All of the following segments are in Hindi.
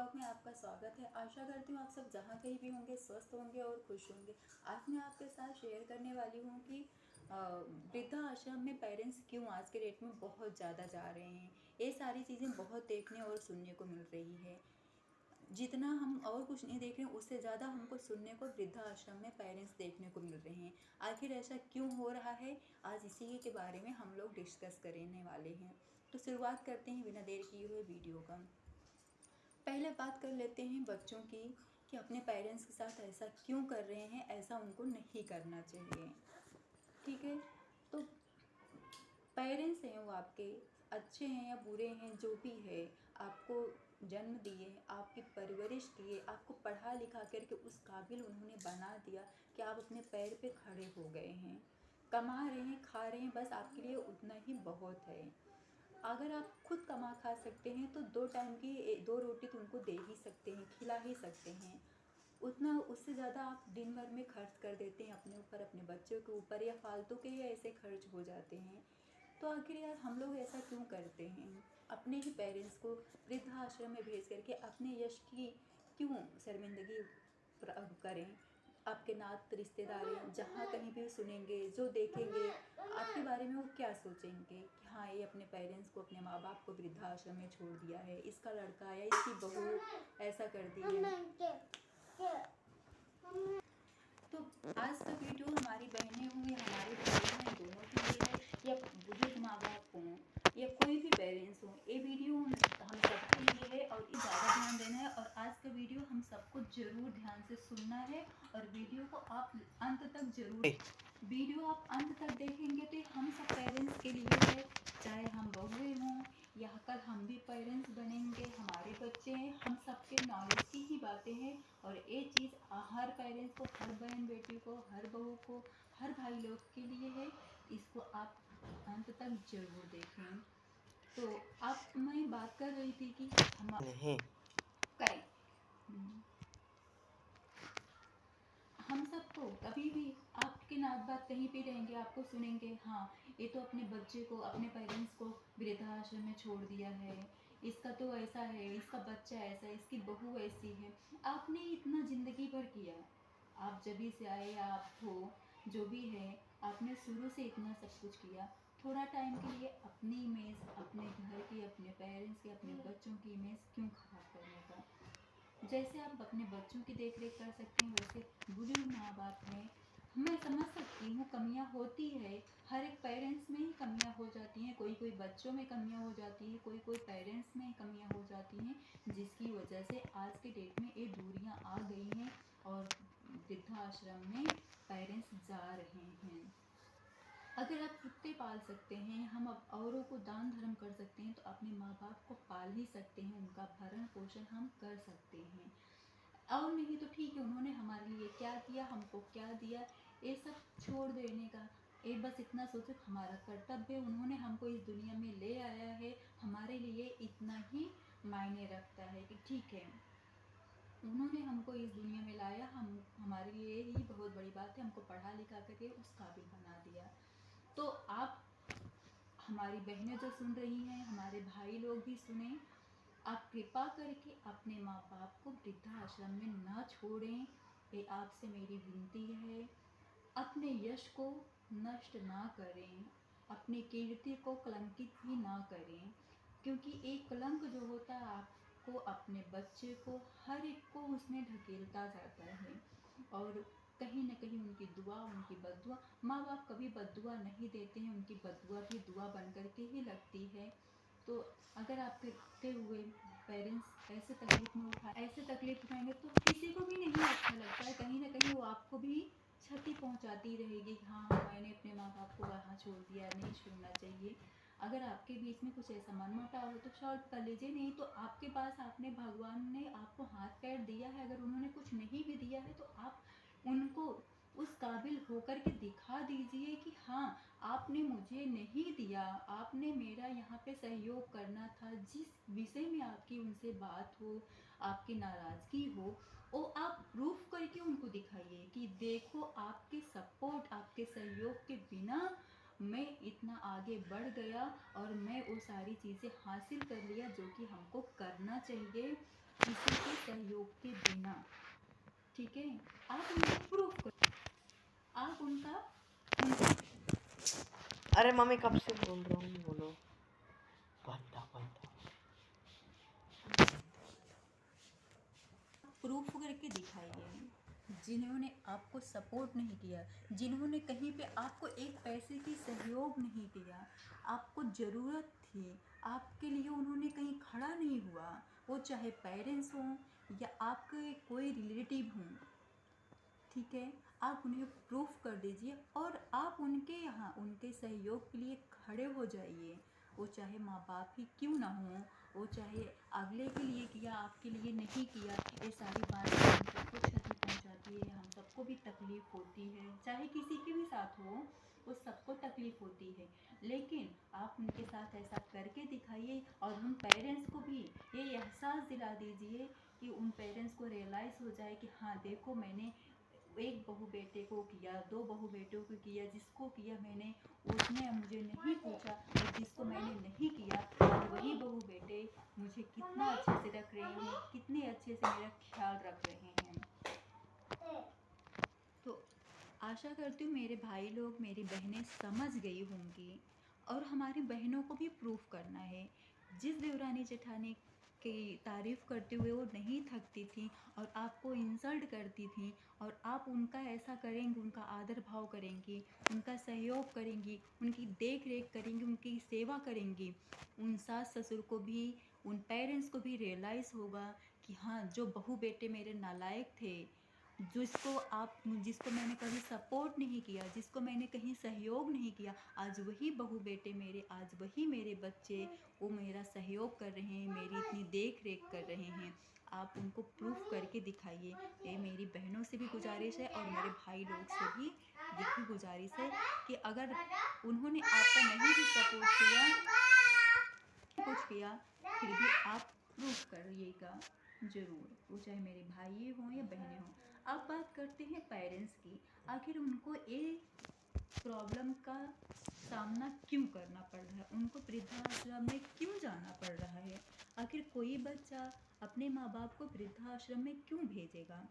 ब्लॉग में आपका स्वागत है। आशा करती हूँ आप सब जहाँ कहीं भी होंगे स्वस्थ होंगे और खुश होंगे। आज मैं आपके साथ शेयर करने वाली हूँ कि वृद्धा आश्रम में पेरेंट्स क्यों आज के डेट में बहुत ज़्यादा जा रहे हैं। ये सारी चीज़ें बहुत देखने और सुनने को मिल रही है। जितना हम और कुछ नहीं देख रहे हैं उससे ज़्यादा हमको सुनने को वृद्धा आश्रम में पेरेंट्स देखने को मिल रहे हैं। आखिर ऐसा क्यों हो रहा है, आज इसी के बारे में हम लोग डिस्कस करने वाले हैं। तो शुरुआत करते हैं बिना देर किए हुए वीडियो का। पहले बात कर लेते हैं बच्चों की कि अपने पेरेंट्स के साथ ऐसा क्यों कर रहे हैं। ऐसा उनको नहीं करना चाहिए, ठीक है। तो पेरेंट्स हैं वो आपके, अच्छे हैं या बुरे हैं जो भी है, आपको जन्म दिए, आपकी परवरिश किए, आपको पढ़ा लिखा करके उस काबिल उन्होंने बना दिया कि आप अपने पैर पे खड़े हो गए हैं, कमा रहे हैं, खा रहे हैं, बस आपके लिए उतना ही बहुत है। अगर आप खुद कमा खा सकते हैं तो 2 टाइम की 2 रोटी तो उनको दे ही सकते हैं, खिला ही सकते हैं। उतना उससे ज़्यादा आप दिन भर में खर्च कर देते हैं अपने ऊपर, अपने बच्चों के ऊपर, या फालतू के ही ऐसे खर्च हो जाते हैं। तो आखिर यार हम लोग ऐसा क्यों करते हैं, अपने ही पेरेंट्स को वृद्धाश्रम में भेज करके अपने यश की क्यों शर्मिंदगी करें। आपके नात रिश्तेदार जहाँ कहीं भी सुनेंगे, जो देखेंगे आपके बारे में, वो क्या सोचेंगे कि हाँ ये अपने पेरेंट्स को, अपने माँ बाप को वृद्धाश्रम में छोड़ दिया है, इसका लड़का या इसकी बहू ऐसा कर दी है। तो आज का वीडियो हमारी बहनें हों या हमारे भाई हैं, दोनों के लिए है, या बुजुर्ग माँ बाप हों या कोई भी पेरेंट्स हों, ये वीडियो हम सबके लिए है और ये ज़्यादा ध्यान देना है। और आज का वीडियो हम सबको ज़रूर ध्यान से सुनना है और वीडियो को आप अंत तक देखेंगे तो हम सब पेरेंट्स के लिए है। चाहे हम बहुएं हों या कल हम भी पेरेंट्स बनेंगे, हमारे बच्चे हैं, हम सबके नॉलेज की ही बातें हैं। और ये चीज़ हर पेरेंट्स को, हर बहन बेटी को, हर बहू को, हर भाई लोग के लिए है। इसको आप अंत तक जरूर देखें। तो आप, मैं बात कर रही थी कि हम करें, हम सबको कभी भी आपके नात बात कहीं पे रहेंगे, आपको सुनेंगे हाँ ये तो अपने बच्चे को, अपने पेरेंट्स को वृद्धाश्रम में छोड़ दिया है, इसका तो ऐसा है, इसका बच्चा ऐसा है, इसकी बहू ऐसी है। आपने इतना ज़िंदगी भर किया, आप जब से आए, आप हो जो भी है, आपने शुरू से इतना सब कुछ किया। थोड़ा टाइम के लिए अपनी इमेज, अपने घर की, अपने पेरेंट्स की, अपने बच्चों की इमेज क्यों खराब करने का। जैसे आप अपने बच्चों की देख रेख कर सकते हैं, वैसे बुजुर्ग माँ बाप हैं। मैं समझ सकती हूँ कमियाँ होती है, हर एक पेरेंट्स में ही कमियाँ हो जाती हैं, कोई कोई बच्चों में कमियाँ हो जाती है, कोई कोई पेरेंट्स में कमियाँ हो जाती हैं, जिसकी वजह से आज के डेट में ये दूरियाँ आ गई हैं और वृद्धाश्रम में पेरेंट्स जा रहे हैं। अगर आप कुत्ते पाल सकते हैं, हम अब औरों को दान धर्म कर सकते हैं, तो अपने माँ बाप को पाल ही सकते हैं, उनका भरण पोषण हम कर सकते हैं। और नहीं तो ठीक है, उन्होंने हमारे लिए क्या किया, हमको क्या दिया, ये सब छोड़ देने का। ये बस इतना सोचो हमारा कर्तव्य, उन्होंने हमको इस दुनिया में ले आया है, हमारे लिए इतना ही मायने रखता है कि ठीक है उन्होंने हमको इस दुनिया में लाया, हम हमारे लिए ही बहुत बड़ी बात है, हमको पढ़ा लिखा करके उस काबिल बना दिया। तो आप, हमारी बहनें जो सुन रही हैं, हमारे भाई लोग भी सुने, आप कृपा करके अपने माँ बाप को वृद्धाश्रम में ना छोड़ें, ये आपसे मेरी विनती है। अपने यश को नष्ट ना करें, अपनी कीर्ति को कलंकित भी ना करें, क्योंकि एक कलंक जो होता है आपको, अपने बच्चे को, हर एक को उसमें ढकेलता जाता है। और कहीं न कहीं उनकी दुआ, उनकी बद्दुआ, माँ बाप कभी बद्दुआ नहीं देते हैं, उनकी बद्दुआ भी दुआ बन कर के ही लगती है। तो अगर आपके हुए पेरेंट्स ऐसे तकलीफ उठाएंगे तो किसी को भी नहीं अच्छा लगता है, कहीं ना कहीं वो आपको भी क्षति पहुंचाती रहेगी कि हाँ मैंने अपने माँ बाप को वहाँ छोड़ दिया, नहीं छोड़ना चाहिए। अगर आपके बीच में कुछ ऐसा मनमुटाव हो तो सॉल्व कर लीजिए, नहीं तो आपके पास आपने, भगवान ने आपको हाथ पैर दिया है, अगर उन्होंने कुछ नहीं भी दिया है तो आप उनको उस काबिल होकर के दिखा दीजिए कि हाँ आपने मुझे नहीं दिया, आपने मेरा यहाँ पे सहयोग करना था, जिस विषय में आपकी उनसे बात हो, आपकी नाराज़गी हो, वो आप प्रूफ करके उनको दिखाइए कि देखो आपके सपोर्ट, आपके सहयोग के बिना मैं इतना आगे बढ़ गया और मैं वो सारी चीज़ें हासिल कर लिया जो कि हमको करना चाहिए। किसी के सहयोग के बिना, ठीक है। आप उनको प्रूफ करो, आप उनका अरे मम्मी कब से बोल रहा हूँ, बोलो। बंदा प्रूफ करके दिखाइए। जिन्होंने आपको सपोर्ट नहीं किया, जिन्होंने कहीं पे आपको एक पैसे की सहयोग नहीं किया, आपको ज़रूरत थी, आपके लिए उन्होंने कहीं खड़ा नहीं हुआ, वो चाहे पेरेंट्स हों या आपके कोई रिलेटिव हों, ठीक है। आप उन्हें प्रूफ कर दीजिए और आप उनके यहाँ उनके सहयोग के लिए खड़े हो जाइए। वो चाहे माँ बाप ही क्यों ना हो, वो चाहे अगले के लिए किया आपके लिए नहीं किया, ये सारी बातें हम सबको क्षति पहुँचाती है, हम सबको भी तकलीफ़ होती है, चाहे किसी के भी साथ हो, वो सबको तकलीफ़ होती है। लेकिन आप उनके साथ ऐसा करके दिखाइए और उन पेरेंट्स को भी ये एहसास दिला दीजिए कि उन पेरेंट्स को रियलाइज़ हो जाए कि हाँ देखो, मैंने एक बहू बेटे को किया, दो बहू बेटों को किया, जिसको किया मैंने उसने मुझे नहीं पूछा, और जिसको मैंने नहीं किया आज वही बहू बेटे मुझे कितना अच्छे से रख रहे हैं, कितने अच्छे से मेरा ख्याल रख रहे हैं। तो आशा करती हूँ मेरे भाई लोग, मेरी बहनें समझ गई होंगी। और हमारी बहनों को भी प्रूफ करना है। जिस देवरानी जेठानी की तारीफ़ करते हुए वो नहीं थकती थी और आपको इंसल्ट करती थी, और आप उनका ऐसा करेंगी, उनका आदर भाव करेंगी, उनका सहयोग करेंगी, उनकी देख रेख करेंगी, उनकी सेवा करेंगी, उन सास ससुर को भी, उन पेरेंट्स को भी रियलाइज़ होगा कि हाँ, जो बहू बेटे मेरे नालायक थे, जिसको मैंने कभी सपोर्ट नहीं किया, जिसको मैंने कहीं सहयोग नहीं किया, आज वही बहू बेटे मेरे, आज वही मेरे बच्चे वो मेरा सहयोग कर रहे हैं, मेरी इतनी देख रेख कर रहे हैं। आप उनको प्रूफ करके दिखाइए। ये मेरी बहनों से भी गुजारिश है और मेरे भाई लोग से भी यही गुजारिश है कि अगर उन्होंने आपका नहीं भी सपोर्ट किया, कुछ किया, फिर भी आप प्रूफ करिएगा ज़रूर, वो चाहे मेरे भाई हों या बहनें हों। अब बात करते हैं पेरेंट्स की। आखिर उनको ये प्रॉब्लम का सामना क्यों करना पड़ रहा है, उनको वृद्धाश्रम में क्यों जाना पड़ रहा है? आखिर कोई बच्चा अपने माँ बाप को वृद्धाश्रम में क्यों भेजेगा?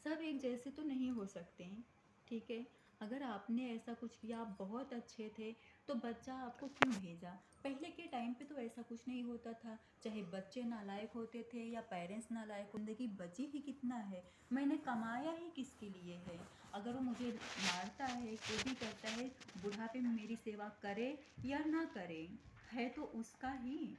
सब एक जैसे तो नहीं हो सकते हैं, ठीक है। अगर आपने ऐसा कुछ किया, आप बहुत अच्छे थे, तो बच्चा आपको क्यों भेजा? पहले के टाइम पे तो ऐसा कुछ नहीं होता था, चाहे बच्चे नालायक होते थे या पेरेंट्स नालायक, जिंदगी बची ही कितना है, मैंने कमाया ही किसके लिए है? अगर वो मुझे मारता है, कोई भी करता है, बुढ़ापे में मेरी सेवा करे या ना करे, है तो उसका ही।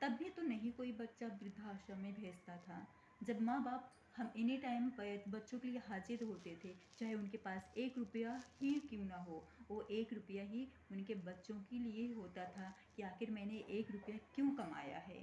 तब भी तो नहीं कोई बच्चा वृद्धाश्रम में भेजता था। जब माँ बाप हम एनी टाइम बच्चों के लिए हाजिर होते थे, चाहे उनके पास 1 रुपया ही क्यों ना हो, वो 1 रुपया ही उनके बच्चों के लिए होता था कि आखिर मैंने 1 रुपया क्यों कमाया है।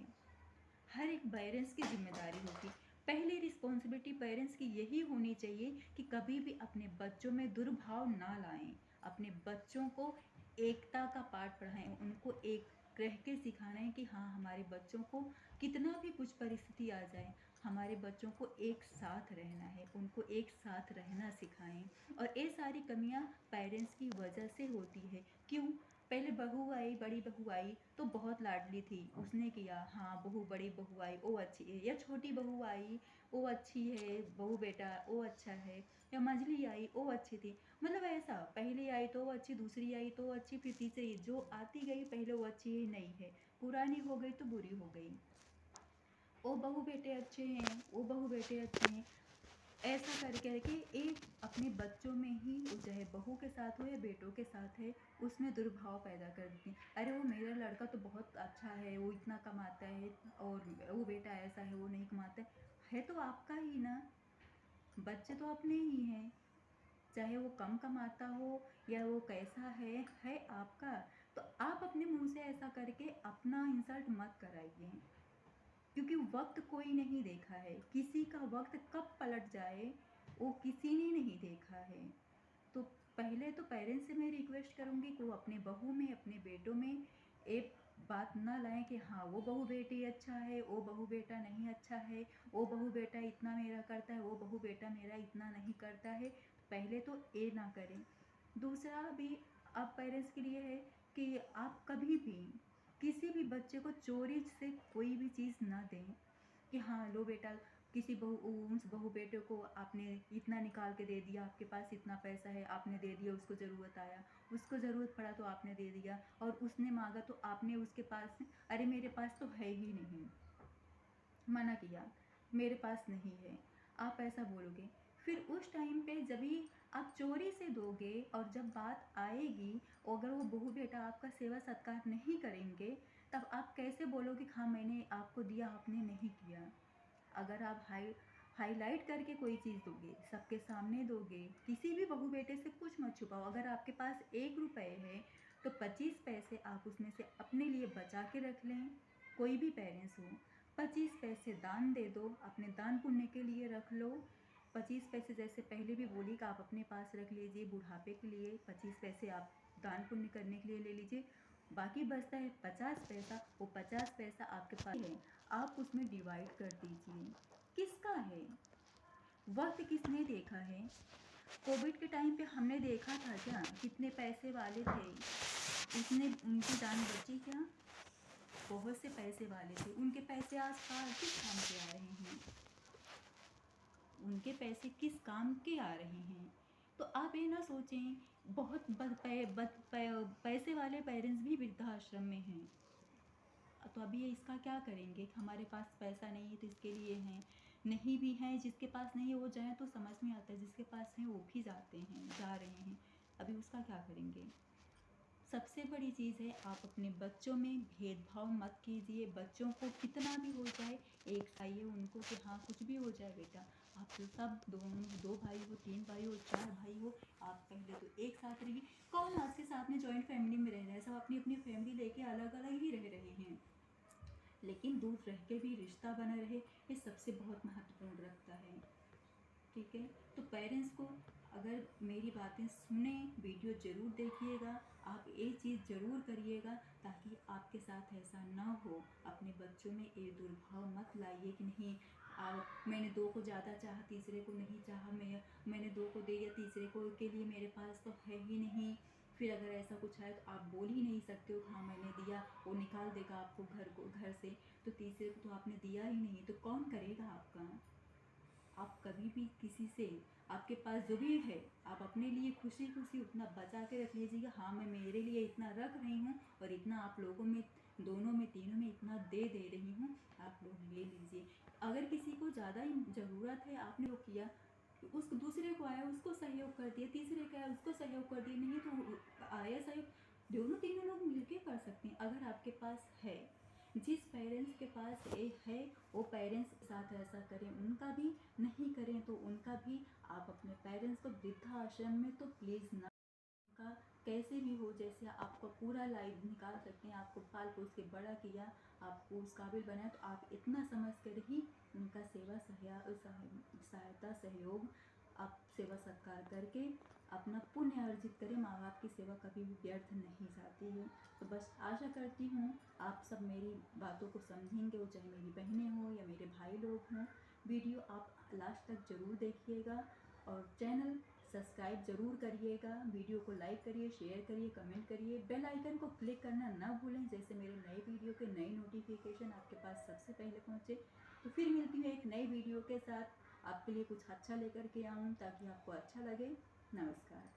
हर एक पेरेंट्स की जिम्मेदारी होगी। पहली रिस्पॉन्सिबिलिटी पेरेंट्स की यही होनी चाहिए कि कभी भी अपने बच्चों में दुर्भाव ना लाएं, अपने बच्चों को एकता का पाठ पढ़ाएं, उनको एक रह के सिखाना है कि हाँ, हमारे बच्चों को कितना भी कुछ परिस्थिति आ जाए, हमारे बच्चों को एक साथ रहना है, उनको एक साथ रहना सिखाएं। और ये सारी कमियां पेरेंट्स की वजह से होती है। क्यों? पहले बहू आई, बड़ी बहू आई तो बहुत लाडली थी, उसने किया, हाँ बहू, बड़ी बहू आई वो अच्छी है, या छोटी बहू आई वो अच्छी है, बहू बेटा वो अच्छा है, या मंझली आई वो अच्छी थी। मतलब ऐसा, पहले आई तो वो अच्छी, दूसरी आई तो वो अच्छी, फिर तीसरी जो आती गई, पहले वो अच्छी ही नहीं है, पुरानी हो गई तो बुरी हो गई, वो बहू बेटे अच्छे हैं, वो बहू बेटे अच्छे हैं। ऐसा कर करके एक अपने बच्चों में ही, वो चाहे बहू के साथ हो या बेटों के साथ है, उसमें दुर्भाव पैदा कर देती हैं। अरे वो मेरा लड़का तो बहुत अच्छा है, वो इतना कमाता है, और वो बेटा ऐसा है, वो नहीं कमाता है तो आपका ही ना, बच्चे तो अपने ही हैं, चाहे वो कम कमाता हो या वो कैसा है आपका। तो आप अपने मुंह से ऐसा करके अपना इंसल्ट मत कराइए, क्योंकि वक्त कोई नहीं देखा है, किसी का वक्त कब पलट जाए वो किसी ने नहीं देखा है। तो पहले तो पेरेंट्स से मैं रिक्वेस्ट करूँगी कि वो अपने बहू में, अपने बेटों में एक बात ना लाएं कि हाँ वो बहू बेटी अच्छा है, वो बहू बेटा नहीं अच्छा है, वो बहू बेटा इतना मेरा करता है, वो बहू बेटा मेरा इतना नहीं करता है। पहले तो ये ना करें। दूसरा भी आप पेरेंट्स के लिए है कि आप कभी भी किसी भी बच्चे को चोरी से कोई भी चीज़ ना दें। कि हाँ लो बेटा, किसी उस बहू बेटे को आपने इतना निकाल के दे दिया, आपके पास इतना पैसा है, आपने दे दिया, उसको ज़रूरत आया, उसको ज़रूरत पड़ा तो आपने दे दिया, और उसने मांगा तो आपने उसके पास, अरे मेरे पास तो है ही नहीं, मना किया, मेरे पास नहीं है, आप ऐसा बोलोगे। फिर उस टाइम पे जब भी आप चोरी से दोगे और जब बात आएगी, अगर वो बहू बेटा आपका सेवा सत्कार नहीं करेंगे, तब आप कैसे बोलोगे हाँ मैंने आपको दिया, आपने नहीं किया। अगर आप हाईलाइट करके कोई चीज़ दोगे, सबके सामने दोगे, किसी भी बहू बेटे से कुछ मत छुपाओ। अगर आपके पास 1 रुपये है तो 25 पैसे आप उसमें से अपने लिए बचा के रख लें, कोई भी पेरेंट्स हो, 25 पैसे दान दे दो, अपने दान पुण्य के लिए रख लो। 25 पैसे जैसे पहले भी बोली कि आप अपने पास रख लीजिए, बुढ़ापे के लिए 25 पैसे आप दान पुण्य करने के लिए ले लीजिए, बाकी बचता है 50 पैसा, वो 50 पैसा आपके पास है, आप उसमें डिवाइड कर दीजिए। किसका है? वक्त किसने देखा है? कोविड के टाइम पे हमने देखा था क्या कितने पैसे वाले थे, उसने उनकी जान बची क्या? बहुत से पैसे वाले थे, उनके पैसे आज किस काम के आ रहे हैं? उनके पैसे किस काम के आ रहे हैं? तो आप ये ना सोचें, बहुत पैसे वाले पेरेंट्स भी वृद्धाश्रम में हैं, तो अभी ये इसका क्या करेंगे? हमारे पास पैसा नहीं है तो इसके लिए हैं, नहीं भी हैं, जिसके पास नहीं है वो जाए तो समझ में आता है, जिसके पास है वो भी जाते हैं, जा रहे हैं, अभी उसका क्या करेंगे? सबसे बड़ी चीज़ है, आप अपने बच्चों में भेदभाव मत कीजिए। बच्चों को कितना भी हो जाए, एक चाहिए उनको कि हाँ कुछ भी हो जाए बेटा, आप तो सब दो भाई हो, 3 भाई हो, 4 भाई हो, आप पहले तो एक साथ रहिए। कौन आज के साथ में जॉइंट फैमिली में रह रहा है? सब अपनी अपनी फैमिली लेके अलग अलग ही रह रहे हैं, लेकिन दूर रह के भी रिश्ता बना रहे, ये सबसे बहुत महत्वपूर्ण रखता है। ठीक है, तो पेरेंट्स को अगर मेरी बातें सुने, वीडियो ज़रूर देखिएगा, आप एक चीज़ ज़रूर करिएगा ताकि आपके साथ ऐसा ना हो। अपने बच्चों में ये दुर्भाव मत लाइए कि नहीं मैंने 2 को ज़्यादा चाहा, तीसरे को नहीं चाहा, मैंने 2 को दिया, तीसरे को के लिए मेरे पास तो है ही नहीं। फिर अगर ऐसा कुछ है तो आप बोल ही नहीं सकते हो हाँ मैंने दिया, वो निकाल देगा आपको घर से, तो तीसरे को तो आपने दिया ही नहीं, तो कौन करेगा आपका? आप कभी भी किसी से, आपके पास जो भी है आप अपने लिए खुशी खुशी उतना बचा के रख लीजिएगा, हाँ मैं मेरे लिए इतना रख रही हूँ और इतना आप लोगों में, दोनों में, तीनों में इतना दे रही हूँ, आप लोग ले लीजिए। अगर किसी को ज़्यादा ही ज़रूरत है, आपने वो किया, उस दूसरे को आया उसको सहयोग कर दिया, तीसरे का आया उसको सहयोग कर दिया, नहीं तो आया सहयोग, दोनों तीनों लोग मिलके कर सकते हैं अगर आपके पास है। जिस पेरेंट्स के पास एक है वो पेरेंट्स के साथ ऐसा करें, उनका भी, नहीं करें तो उनका भी। आप अपने पेरेंट्स को वृद्धाश्रम में तो प्लीज़ ना, का कैसे भी हो, जैसे आपको पूरा लाइफ निकाल सकते हैं, आपको पाल पोस के बड़ा किया, आपको उस काबिल बनाया, तो आप इतना समझ कर ही उनका सहायता सहयोग, आप सेवा सत्कार करके अपना पुण्य अर्जित करें। माँ बाप की सेवा कभी भी व्यर्थ नहीं जाती है। तो बस आशा करती हूँ आप सब मेरी बातों को समझेंगे, वो चाहे मेरी बहनें हों या मेरे भाई लोग हों। वीडियो आप लास्ट तक ज़रूर देखिएगा और चैनल सब्सक्राइब ज़रूर करिएगा, वीडियो को लाइक करिए, शेयर करिए, कमेंट करिए, बेल आइकन को क्लिक करना ना भूलें, जैसे मेरे नए वीडियो के नए नोटिफिकेशन आपके पास सबसे पहले पहुँचे। तो फिर मिलती हूँ एक नई वीडियो के साथ, आपके लिए कुछ अच्छा लेकर के आऊँ ताकि आपको अच्छा लगे। नमस्कार।